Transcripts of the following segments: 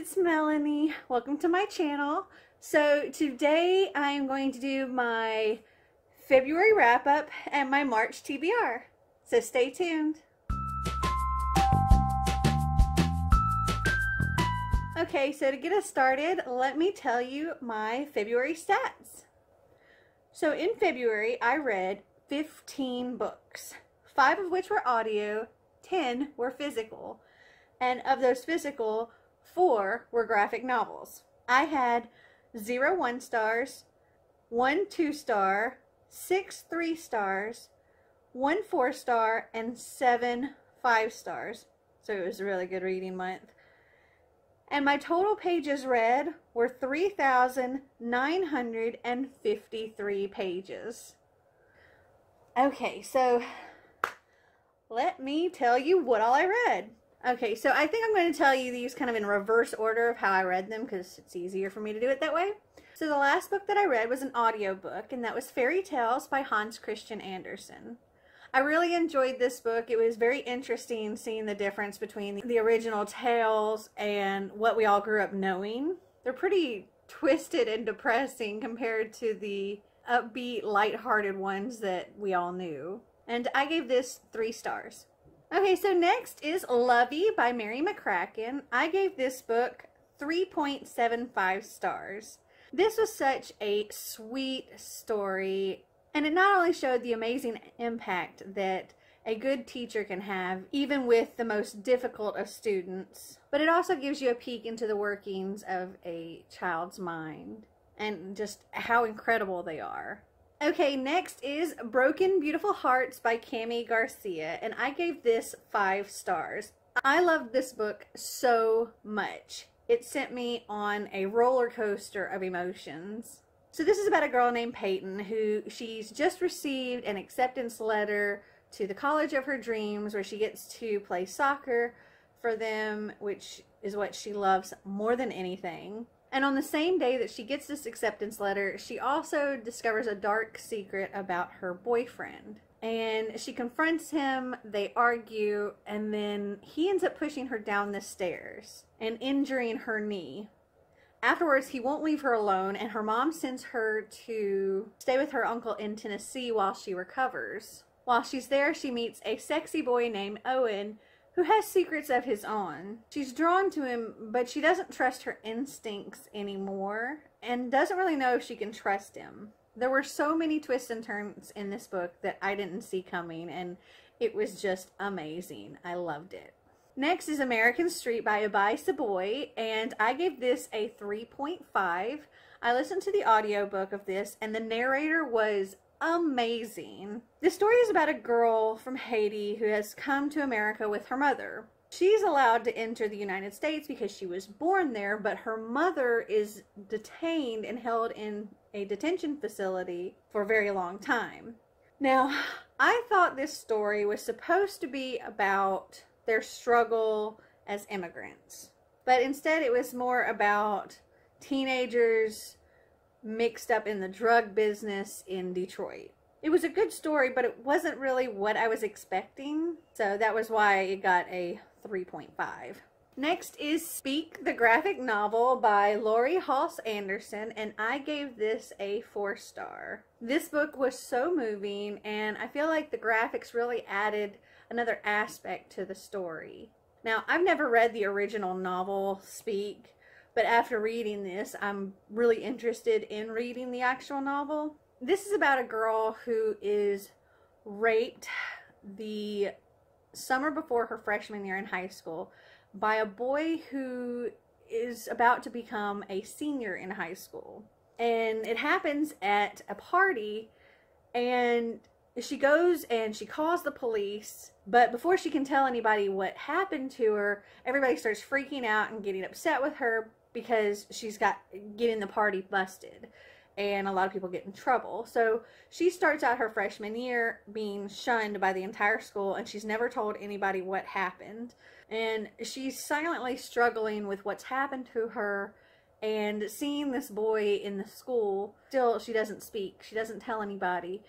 it's Melanie. Welcome to my channel. So today I am going to do my February wrap-up and my March TBR. So stay tuned. Okay, so to get us started, let me tell you my February stats. So in February, I read 15 books, 5 of which were audio, 10 were physical, and of those physical, 4 were graphic novels. I had 0 1-stars, 1 2-star, 6 3-stars, 1 4-star, and 7 5-stars. So it was a really good reading month. And my total pages read were 3,953 pages. Okay, so let me tell you what all I read. Okay, so I think I'm going to tell you these kind of in reverse order of how I read them because it's easier for me to do it that way. So the last book that I read was an audiobook, and that was Fairy Tales by Hans Christian Andersen. I really enjoyed this book. It was very interesting seeing the difference between the original tales and what we all grew up knowing. They're pretty twisted and depressing compared to the upbeat, lighthearted ones that we all knew. And I gave this 3 stars. Okay, so next is Lovey by Mary McCracken. I gave this book 3.75 stars. This was such a sweet story, and it not only showed the amazing impact that a good teacher can have, even with the most difficult of students, but it also gives you a peek into the workings of a child's mind and just how incredible they are. Okay, next is Broken Beautiful Hearts by Cami Garcia, and I gave this 5 stars. I loved this book so much. It sent me on a roller coaster of emotions. So this is about a girl named Peyton who she's just received an acceptance letter to the college of her dreams where she gets to play soccer for them, which is what she loves more than anything. And on the same day that she gets this acceptance letter, she also discovers a dark secret about her boyfriend. And she confronts him, they argue, and then he ends up pushing her down the stairs and injuring her knee. Afterwards, he won't leave her alone, and her mom sends her to stay with her uncle in Tennessee while she recovers. While she's there, she meets a sexy boy named Owen, who has secrets of his own. She's drawn to him, but she doesn't trust her instincts anymore and doesn't really know if she can trust him. There were so many twists and turns in this book that I didn't see coming, and it was just amazing. I loved it. Next is American Street by Abai Saboy, and I gave this a 3.5. I listened to the audiobook of this, and the narrator was amazing. This story is about a girl from Haiti who has come to America with her mother. She's allowed to enter the United States because she was born there, but her mother is detained and held in a detention facility for a very long time. Now, I thought this story was supposed to be about their struggle as immigrants, but instead it was more about teenagers mixed up in the drug business in Detroit. It was a good story, but it wasn't really what I was expecting, so that was why it got a 3.5. Next is Speak, the graphic novel by Laurie Halse Anderson, and I gave this a 4 star. This book was so moving, and I feel like the graphics really added another aspect to the story. Now, I've never read the original novel, Speak, but after reading this, I'm really interested in reading the actual novel. This is about a girl who is raped the summer before her freshman year in high school by a boy who is about to become a senior in high school. And it happens at a party, and she goes and she calls the police, but before she can tell anybody what happened to her, everybody starts freaking out and getting upset with her because she's getting the party busted, and a lot of people get in trouble. So she starts out her freshman year being shunned by the entire school, and she's never told anybody what happened. And she's silently struggling with what's happened to her, and seeing this boy in the school, still she doesn't speak. She doesn't tell anybody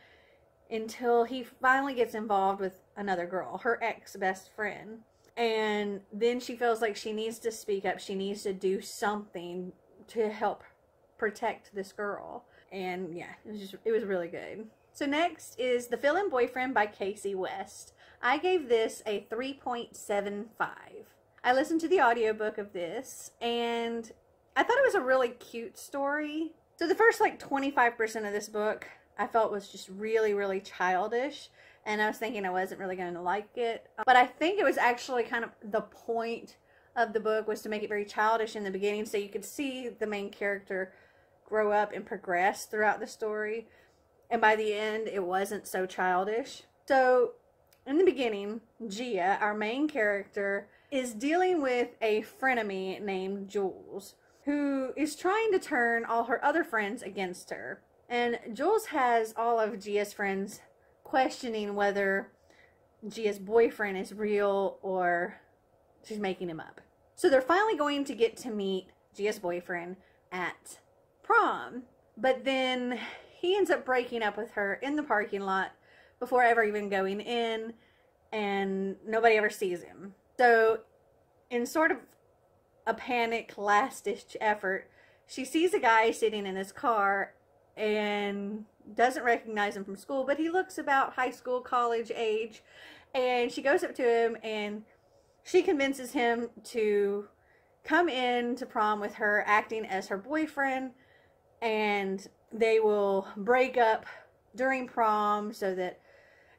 until he finally gets involved with another girl, her ex-best friend. And then she feels like she needs to speak up. She needs to do something to help protect this girl. And yeah, it was really good. So next is The Fill-In Boyfriend by Casey West. I gave this a 3.75. I listened to the audiobook of this, and I thought it was a really cute story. So the first like 25% of this book I felt was just really, really childish, and I was thinking I wasn't really going to like it. But I think it was actually kind of the point of the book was to make it very childish in the beginning, so you could see the main character grow up and progress throughout the story. And by the end, it wasn't so childish. So in the beginning, Gia, our main character, is dealing with a frenemy named Jules, who is trying to turn all her other friends against her. And Jules has all of Gia's friends questioning whether Gia's boyfriend is real or she's making him up. So they're finally going to get to meet Gia's boyfriend at prom. But then he ends up breaking up with her in the parking lot before ever even going in, and nobody ever sees him. So in sort of a panic last-ditch effort, she sees a guy sitting in his car and doesn't recognize him from school, but he looks about high school, college age, and she goes up to him and she convinces him to come in to prom with her, acting as her boyfriend, and they will break up during prom so that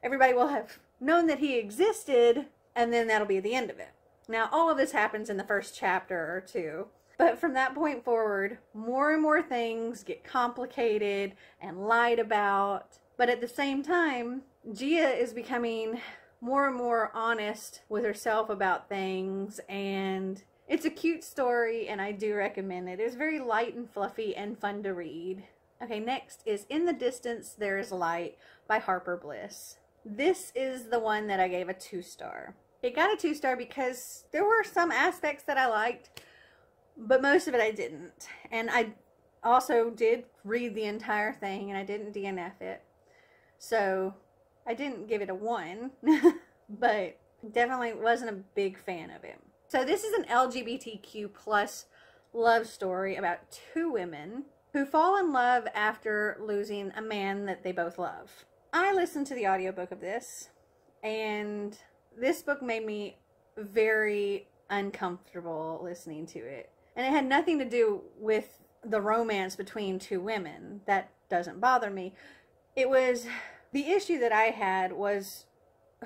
everybody will have known that he existed, and then that'll be the end of it. Now, all of this happens in the first chapter or two, but from that point forward, more and more things get complicated and lied about. But at the same time, Gia is becoming more and more honest with herself about things, and it's a cute story, and I do recommend it. It's very light and fluffy and fun to read. Okay, next is In the Distance There Is Light by Harper Bliss. This is the one that I gave a 2-star. It got a 2-star because there were some aspects that I liked, but most of it I didn't. And I also did read the entire thing, and I didn't DNF it. So I didn't give it a 1, but definitely wasn't a big fan of it. So this is an LGBTQ plus love story about 2 women who fall in love after losing a man that they both love. I listened to the audiobook of this, and this book made me very uncomfortable listening to it. And it had nothing to do with the romance between 2 women. That doesn't bother me. It was, the issue that I had was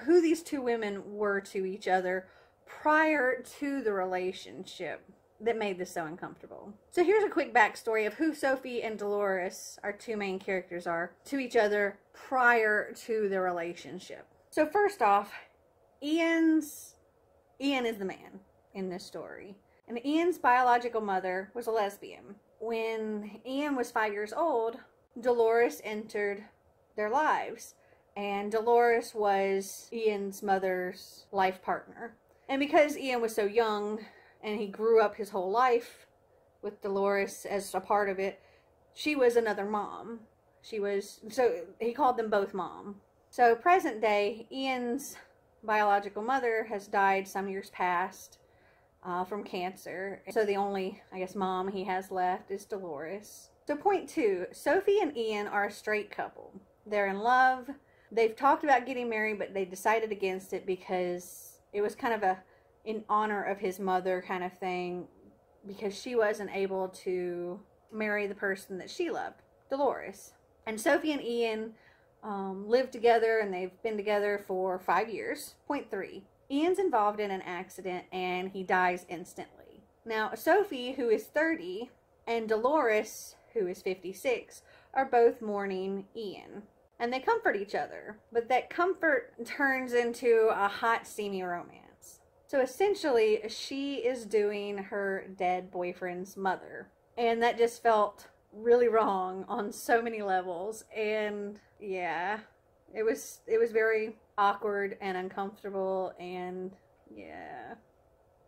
who these 2 women were to each other prior to the relationship that made this so uncomfortable. So here's a quick backstory of who Sophie and Dolores, our 2 main characters, are to each other prior to the relationship. So first off, Ian is the man in this story. And Ian's biological mother was a lesbian. When Ian was 5 years old, Dolores entered their lives. And Dolores was Ian's mother's life partner. And because Ian was so young, and he grew up his whole life with Dolores as a part of it, she was another mom. So he called them both mom. So present day, Ian's biological mother has died some years past from cancer. So the only, I guess, mom he has left is Dolores. So point 2, Sophie and Ian are a straight couple. They're in love. They've talked about getting married, but they decided against it because it was kind of a in honor of his mother kind of thing, because she wasn't able to marry the person that she loved, Dolores. And Sophie and Ian live together, and they've been together for 5 years. Point 3, Ian's involved in an accident and he dies instantly. Now, Sophie, who is 30, and Dolores, who is 56, are both mourning Ian. And they comfort each other, but that comfort turns into a hot, steamy romance. So essentially, she is doing her dead boyfriend's mother. And that just felt really wrong on so many levels. And yeah, it was very awkward and uncomfortable, and yeah,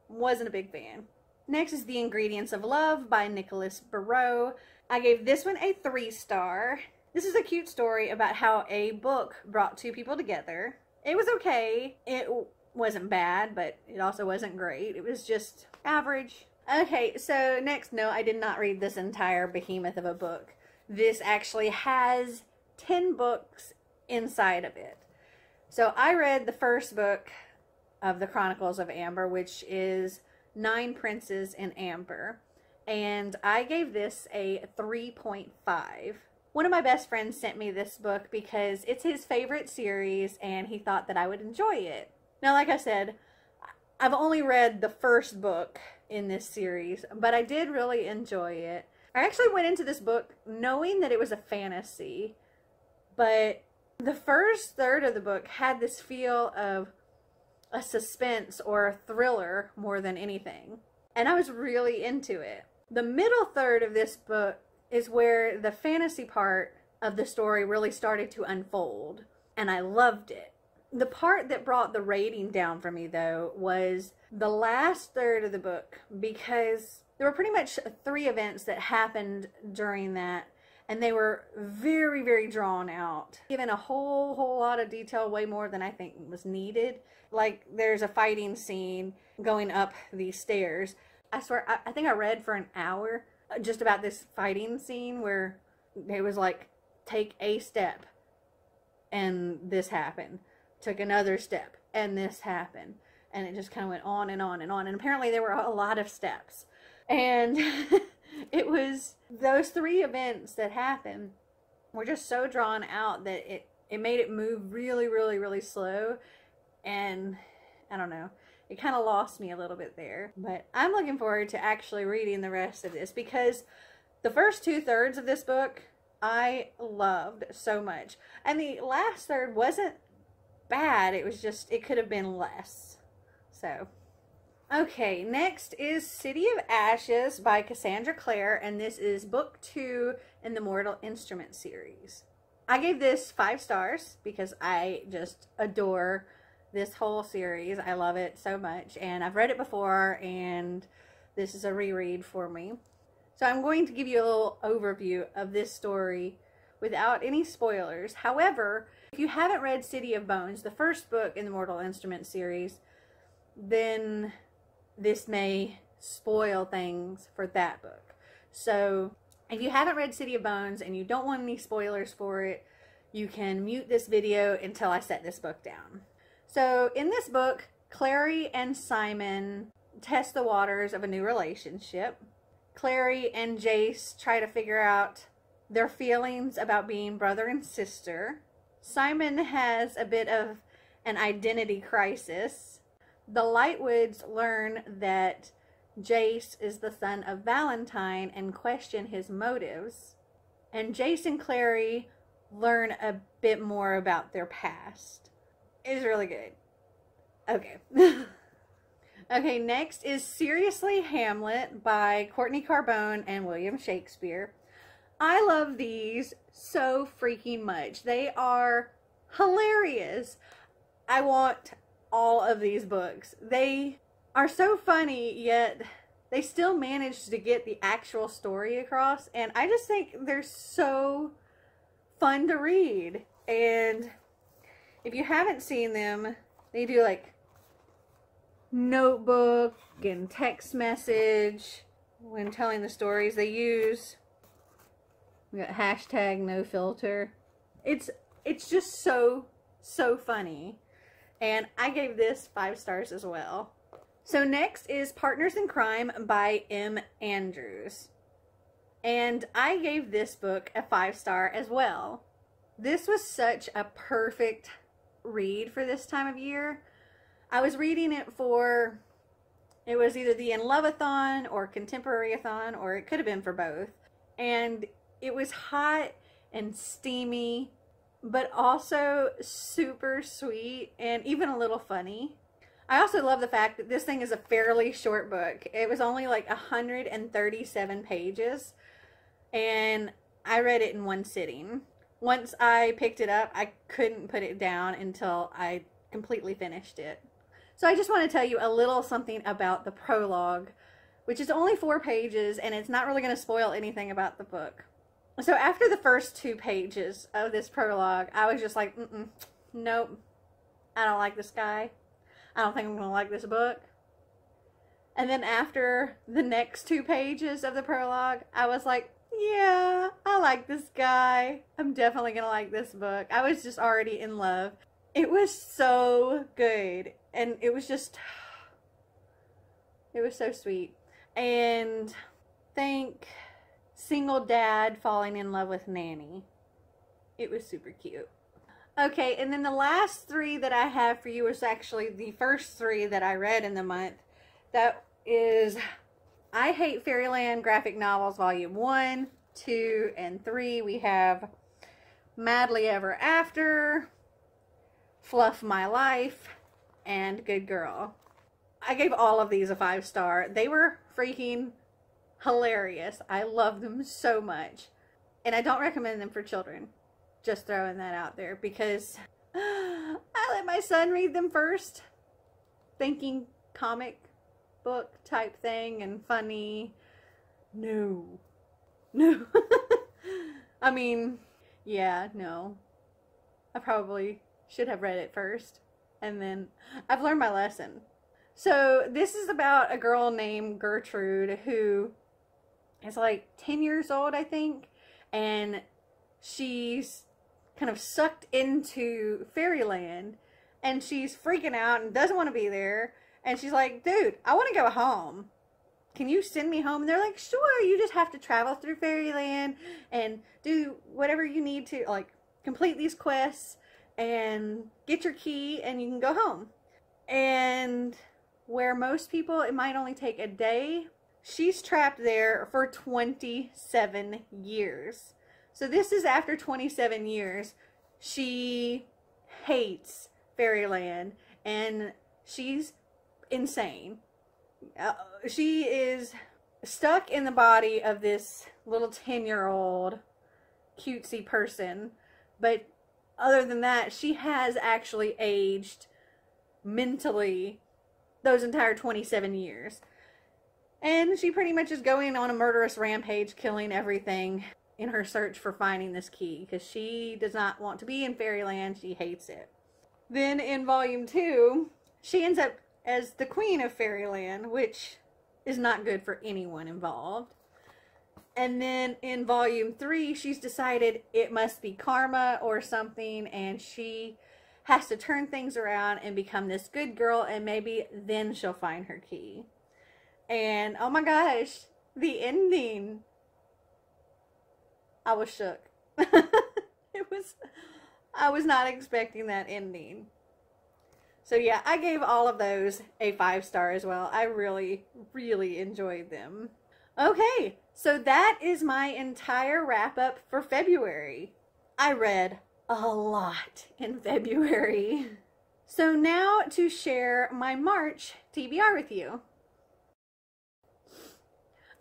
wasn't a big fan. Next is The Ingredients of Love by Nicholas Barreau. I gave this one a 3-star. This is a cute story about how a book brought 2 people together. It was okay. It wasn't bad, but it also wasn't great. It was just average. Okay, so next, no, I did not read this entire behemoth of a book. This actually has 10 books inside of it. So I read the first book of the Chronicles of Amber, which is 9 Princes in Amber. And I gave this a 3.5. One of my best friends sent me this book because it's his favorite series and he thought that I would enjoy it. Now, like I said, I've only read the first book in this series, but I did really enjoy it. I actually went into this book knowing that it was a fantasy, but the first third of the book had this feel of a suspense or a thriller more than anything, and I was really into it. The middle third of this book is where the fantasy part of the story really started to unfold, and I loved it. The part that brought the rating down for me, though, was the last third of the book, because there were pretty much 3 events that happened during that, and they were very, very drawn out, given a whole lot of detail, way more than I think was needed. Like, there's a fighting scene going up these stairs. I swear, I think I read for an hour just about this fighting scene where it was like, take a step, and this happened. Took another step, and this happened. And it just kind of went on and on and on. And apparently there were a lot of steps. And it was those 3 events that happened were just so drawn out that it made it move really, really, really slow. And I don't know. It kind of lost me a little bit there. But I'm looking forward to actually reading the rest of this, because the first 2/3 of this book I loved so much. And the last third wasn't bad. It was just, it could have been less. So, okay, next is City of Ashes by Cassandra Clare, and this is book 2 in the Mortal Instruments series. I gave this 5 stars because I just adore this whole series. I love it so much, and I've read it before, and this is a reread for me. So I'm going to give you a little overview of this story without any spoilers. However, if you haven't read City of Bones, the first book in the Mortal Instruments series, then this may spoil things for that book. So if you haven't read City of Bones and you don't want any spoilers for it, you can mute this video until I set this book down. So in this book, Clary and Simon test the waters of a new relationship. Clary and Jace try to figure out their feelings about being brother and sister. Simon has a bit of an identity crisis. The Lightwoods learn that Jace is the son of Valentine and question his motives. And Jace and Clary learn a bit more about their past. It's really good. Okay. Okay, next is Seriously Hamlet by Courtney Carbone and William Shakespeare. I love these so freaking much. They are hilarious. I want all of these books. They are so funny, yet they still manage to get the actual story across. And I just think they're so fun to read. And if you haven't seen them, they do like notebook and text message when telling the stories. They use, we got hashtag no filter. It's just so funny. And I gave this 5 stars as well. So next is Partners in Crime by M. Andrews. And I gave this book a 5-star as well. This was such a perfect read for this time of year. I was reading it for, it was either the In Love-a-thon or Contemporary-a-thon, or it could have been for both. And it was hot and steamy, but also super sweet and even a little funny. I also love the fact that this thing is a fairly short book. It was only like 137 pages, and I read it in one sitting. Once I picked it up, I couldn't put it down until I completely finished it. So I just want to tell you a little something about the prologue, which is only 4 pages, and it's not really going to spoil anything about the book. So after the first 2 pages of this prologue, I was just like, nope, I don't like this guy. I don't think I'm going to like this book. And then after the next 2 pages of the prologue, I was like, yeah, I like this guy. I'm definitely going to like this book. I was just already in love. It was so good. And it was just, it was so sweet. And think single dad falling in love with nanny. It was super cute. Okay, and then the last 3 that I have for you is actually the first 3 that I read in the month. That is I Hate Fairyland graphic novels, volume 1, 2, and 3. We have Madly Ever After, Fluff My Life, and Good Girl. I gave all of these a 5-star. They were freaking hilarious. I love them so much. And I don't recommend them for children. Just throwing that out there, because I let my son read them first, thinking comic book type thing and funny. No. I mean, yeah, no. I probably should have read it first, and then I've learned my lesson. So this is about a girl named Gertrude who is like 10 years old, I think, and she's kind of sucked into fairyland, and she's freaking out and doesn't want to be there, and she's like, dude, I want to go home. Can you send me home? And they're like, sure, you just have to travel through fairyland and do whatever you need to, like, complete these quests and get your key and you can go home. And where most people, it might only take a day, she's trapped there for 27 years. So this is after 27 years. She hates fairyland and she's insane. She is stuck in the body of this little 10-year-old cutesy person. But other than that, she has actually aged mentally those entire 27 years. And she pretty much is going on a murderous rampage, killing everything in her search for finding this key, because she does not want to be in fairyland. She hates it. Then in volume 2, she ends up as the queen of fairyland, which is not good for anyone involved. And then in volume 3, she's decided it must be karma or something, and she has to turn things around and become this good girl, and maybe then she'll find her key. And oh my gosh, the ending, I was shook. I was not expecting that ending. So yeah, I gave all of those a 5-star as well. I really, really enjoyed them. Okay, so that is my entire wrap up for February. I read a lot in February. So now to share my March TBR with you.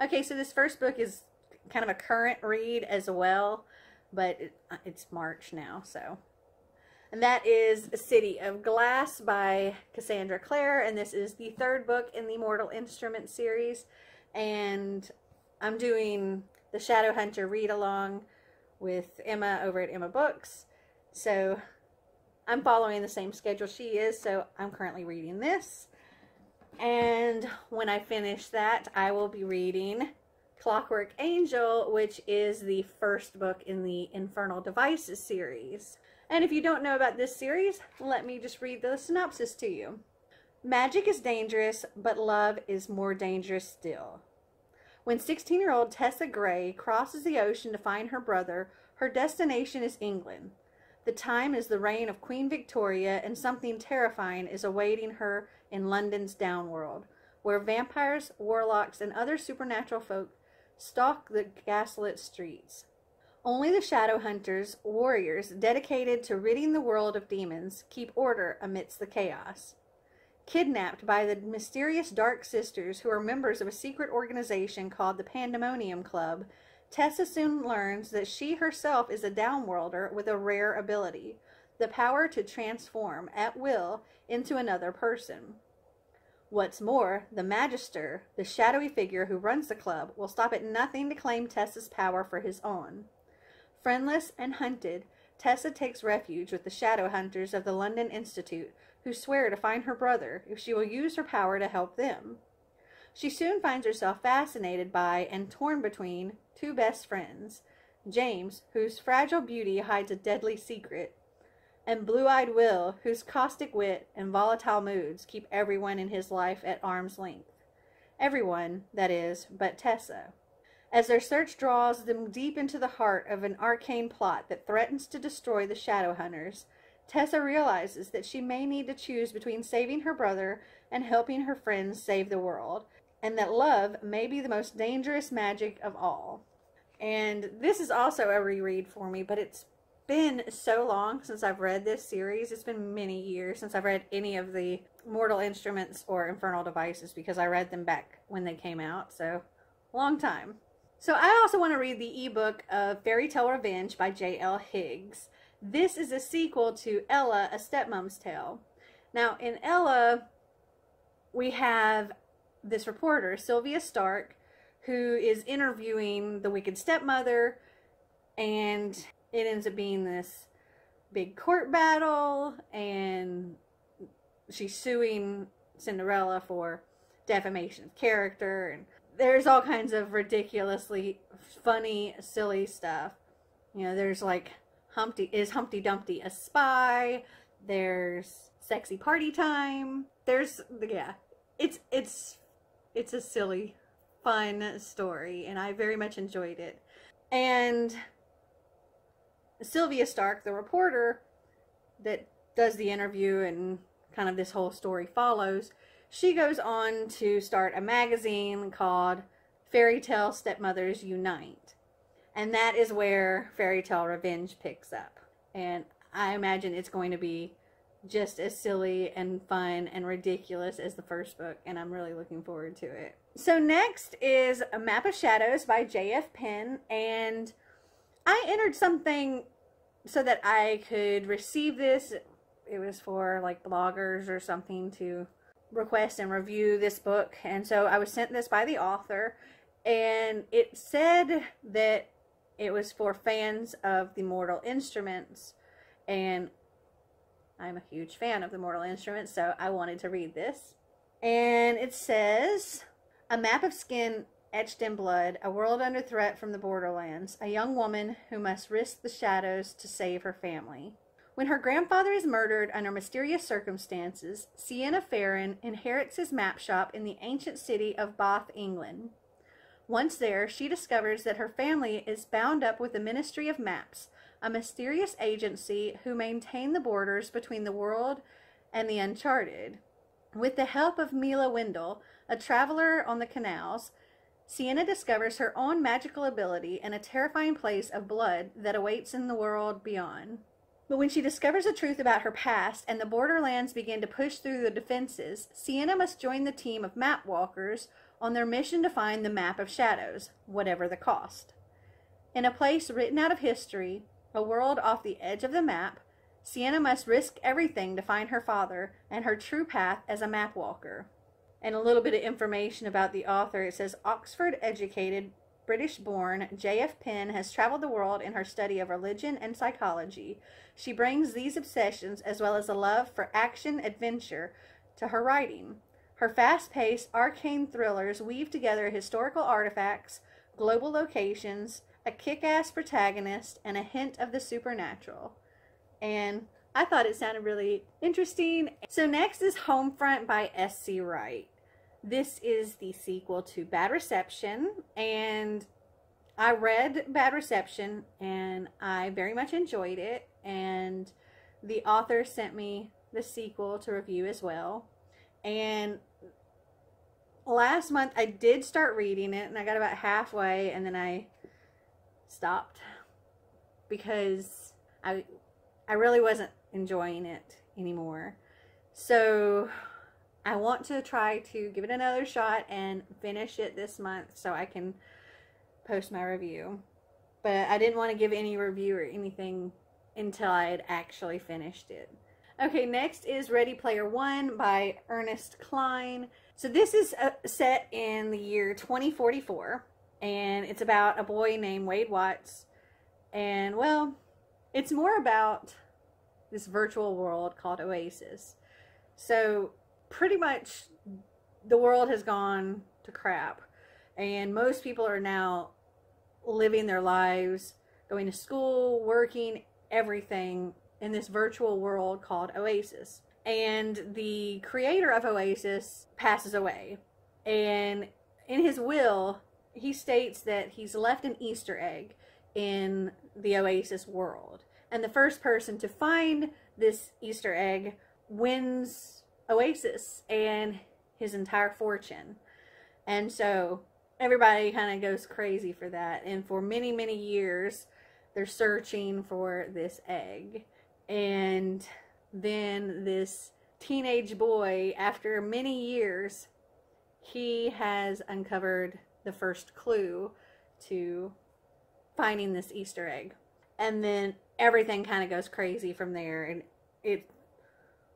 Okay, so this first book is kind of a current read as well, but it's March now, so. And that is City of Glass by Cassandra Clare, and this is the 3rd book in the Mortal Instruments series. And I'm doing the Shadowhunter read-along with Emma over at Emma Books. So I'm following the same schedule she is, so I'm currently reading this. And when I finish that, I will be reading Clockwork Angel, which is the 1st book in the Infernal Devices series. And if you don't know about this series, let me just read the synopsis to you. Magic is dangerous, but love is more dangerous still. When 16-year-old Tessa Gray crosses the ocean to find her brother, her destination is England. The time is the reign of Queen Victoria, and something terrifying is awaiting her in London's downworld, where vampires, warlocks, and other supernatural folk stalk the gaslit streets. Only the Shadowhunters, warriors dedicated to ridding the world of demons, keep order amidst the chaos. Kidnapped by the mysterious Dark Sisters, who are members of a secret organization called the Pandemonium Club, Tessa soon learns that she herself is a downworlder with a rare ability, the power to transform at will into another person. What's more, the Magister, the shadowy figure who runs the club, will stop at nothing to claim Tessa's power for his own. Friendless and hunted, Tessa takes refuge with the Shadowhunters of the London Institute, who swear to find her brother if she will use her power to help them. She soon finds herself fascinated by and torn between two best friends, James, whose fragile beauty hides a deadly secret, and Blue-Eyed Will, whose caustic wit and volatile moods keep everyone in his life at arm's length. Everyone, that is, but Tessa. As their search draws them deep into the heart of an arcane plot that threatens to destroy the Shadowhunters, Tessa realizes that she may need to choose between saving her brother and helping her friends save the world, and that love may be the most dangerous magic of all. And this is also a reread for me, but it's been so long since I've read this series. It's been many years since I've read any of the Mortal Instruments or Infernal Devices, because I read them back when they came out, so long time. So I also want to read the ebook of Fairy Tale Revenge by J.L. Higgs. This is a sequel to Ella, A Stepmom's Tale. Now, in Ella, we have this reporter, Sylvia Stark, who is interviewing the wicked stepmother, and it ends up being this big court battle, and she's suing Cinderella for defamation of character, and there's all kinds of ridiculously funny, silly stuff. You know, there's like, is Humpty Dumpty a spy? There's sexy party time. There's, yeah, it's a silly, fun story, and I very much enjoyed it. And Sylvia Stark, the reporter that does the interview and kind of this whole story follows, she goes on to start a magazine called Fairy Tale Stepmothers Unite. And that is where Fairy Tale Revenge picks up. And I imagine it's going to be just as silly and fun and ridiculous as the first book, and I'm really looking forward to it. So next is A Map of Shadows by J.F. Penn, and I entered something so that I could receive this. It was for like bloggers or something to request and review this book, and so I was sent this by the author, and it said that it was for fans of the Mortal Instruments, and I'm a huge fan of the Mortal Instruments, so I wanted to read this. And it says, a map of skin etched in blood, a world under threat from the borderlands, a young woman who must risk the shadows to save her family. When her grandfather is murdered under mysterious circumstances, Sienna Farron inherits his map shop in the ancient city of Bath, England. Once there, she discovers that her family is bound up with the Ministry of Maps, a mysterious agency who maintain the borders between the world and the uncharted. With the help of Mila Wendell, a traveler on the canals, Sienna discovers her own magical ability and a terrifying place of blood that awaits in the world beyond. But when she discovers the truth about her past and the borderlands begin to push through the defenses, Sienna must join the team of map walkers on their mission to find the Map of Shadows, whatever the cost. In a place written out of history, a world off the edge of the map, Sienna must risk everything to find her father and her true path as a map walker. And a little bit of information about the author. It says, Oxford-educated, British-born, J.F. Penn has traveled the world in her study of religion and psychology. She brings these obsessions, as well as a love for action-adventure, to her writing. Her fast-paced, arcane thrillers weave together historical artifacts, global locations, a kick-ass protagonist, and a hint of the supernatural. And I thought it sounded really interesting. So next is Homefront by S.C. Wright. This is the sequel to Bad Reception, and I read Bad Reception, and I very much enjoyed it, and the author sent me the sequel to review as well. And last month I did start reading it, and I got about halfway, and then I stopped because I really wasn't enjoying it anymore. So I want to try to give it another shot and finish it this month so I can post my review. But I didn't want to give any review or anything until I had actually finished it. Okay, next is Ready Player One by Ernest Cline. So this is set in the year 2044, and it's about a boy named Wade Watts. And, well, it's more about this virtual world called Oasis. So pretty much the world has gone to crap, and most people are now living their lives, going to school, working, everything in this virtual world called Oasis. And the creator of Oasis passes away, and in his will he states that he's left an Easter egg in the Oasis world, and the first person to find this Easter egg wins Oasis and his entire fortune. And so everybody kind of goes crazy for that, and for many, many years they're searching for this egg. And then this teenage boy, after many years, he has uncovered the first clue to finding this Easter egg. And then everything kind of goes crazy from there, and it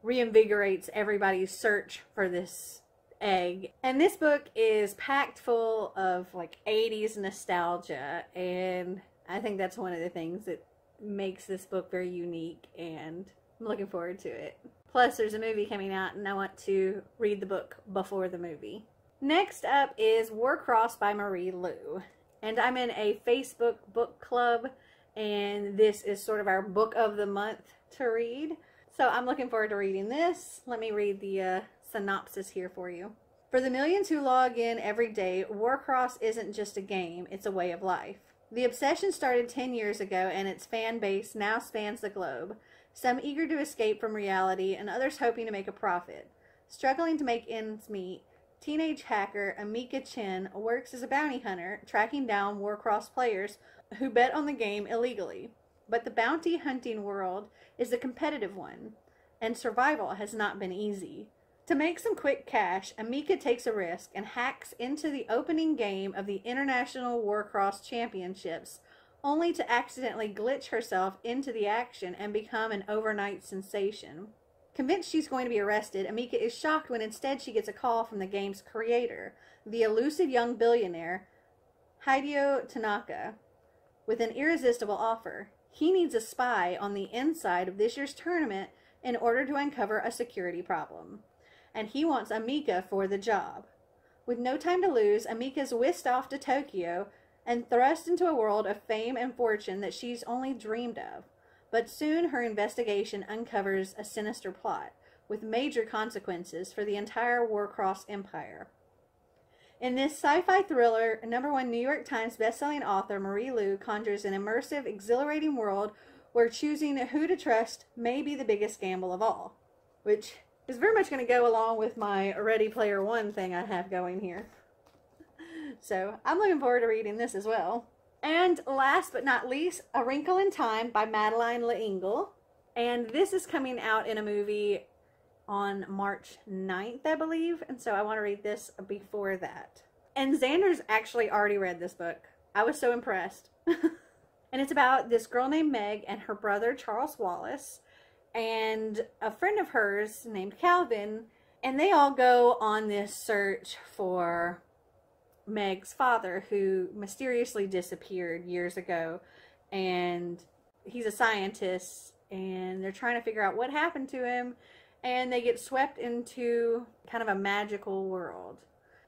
reinvigorates everybody's search for this egg. And this book is packed full of like 80s nostalgia, and I think that's one of the things that makes this book very unique, and I'm looking forward to it. Plus there's a movie coming out, and I want to read the book before the movie. Next up is Warcross by Marie Lu, and I'm in a Facebook book club, and this is sort of our book of the month to read. So I'm looking forward to reading this. Let me read the synopsis here for you. For the millions who log in every day, Warcross isn't just a game, it's a way of life. The obsession started 10 years ago, and its fan base now spans the globe. Some eager to escape from reality, and others hoping to make a profit. Struggling to make ends meet, teenage hacker Amika Chen works as a bounty hunter, tracking down Warcross players who bet on the game illegally. But the bounty hunting world is a competitive one, and survival has not been easy. To make some quick cash, Amika takes a risk and hacks into the opening game of the International Warcross Championships, only to accidentally glitch herself into the action and become an overnight sensation. Convinced she's going to be arrested, Amika is shocked when instead she gets a call from the game's creator, the elusive young billionaire Hideo Tanaka, with an irresistible offer. He needs a spy on the inside of this year's tournament in order to uncover a security problem, and he wants Amika for the job. With no time to lose, Amika's whisked off to Tokyo and thrust into a world of fame and fortune that she's only dreamed of. But soon her investigation uncovers a sinister plot, with major consequences for the entire Warcross empire. In this sci-fi thriller, #1 New York Times bestselling author Marie Lu conjures an immersive, exhilarating world where choosing who to trust may be the biggest gamble of all, which is very much going to go along with my Ready Player One thing I have going here. So I'm looking forward to reading this as well. And last but not least, A Wrinkle in Time by Madeleine L'Engle. And this is coming out in a movie on March 9th, I believe. And so I want to read this before that. And Xander's actually already read this book. I was so impressed. And it's about this girl named Meg and her brother Charles Wallace and a friend of hers named Calvin. And they all go on this search for Meg's father, who mysteriously disappeared years ago. And he's a scientist, and they're trying to figure out what happened to him. And they get swept into kind of a magical world.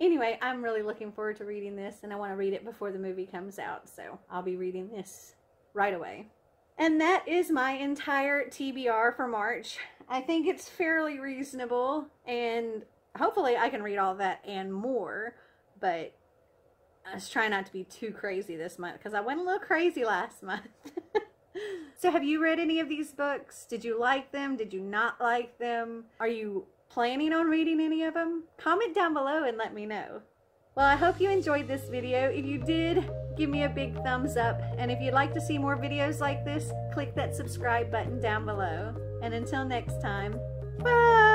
Anyway, I'm really looking forward to reading this, and I want to read it before the movie comes out, so I'll be reading this right away. And that is my entire TBR for March. I think it's fairly reasonable, and hopefully I can read all that and more, but I was trying not to be too crazy this month, because I went a little crazy last month. So have you read any of these books? Did you like them? Did you not like them? Are you planning on reading any of them? Comment down below and let me know. Well, I hope you enjoyed this video. If you did, give me a big thumbs up. And if you'd like to see more videos like this, click that subscribe button down below. And until next time, bye!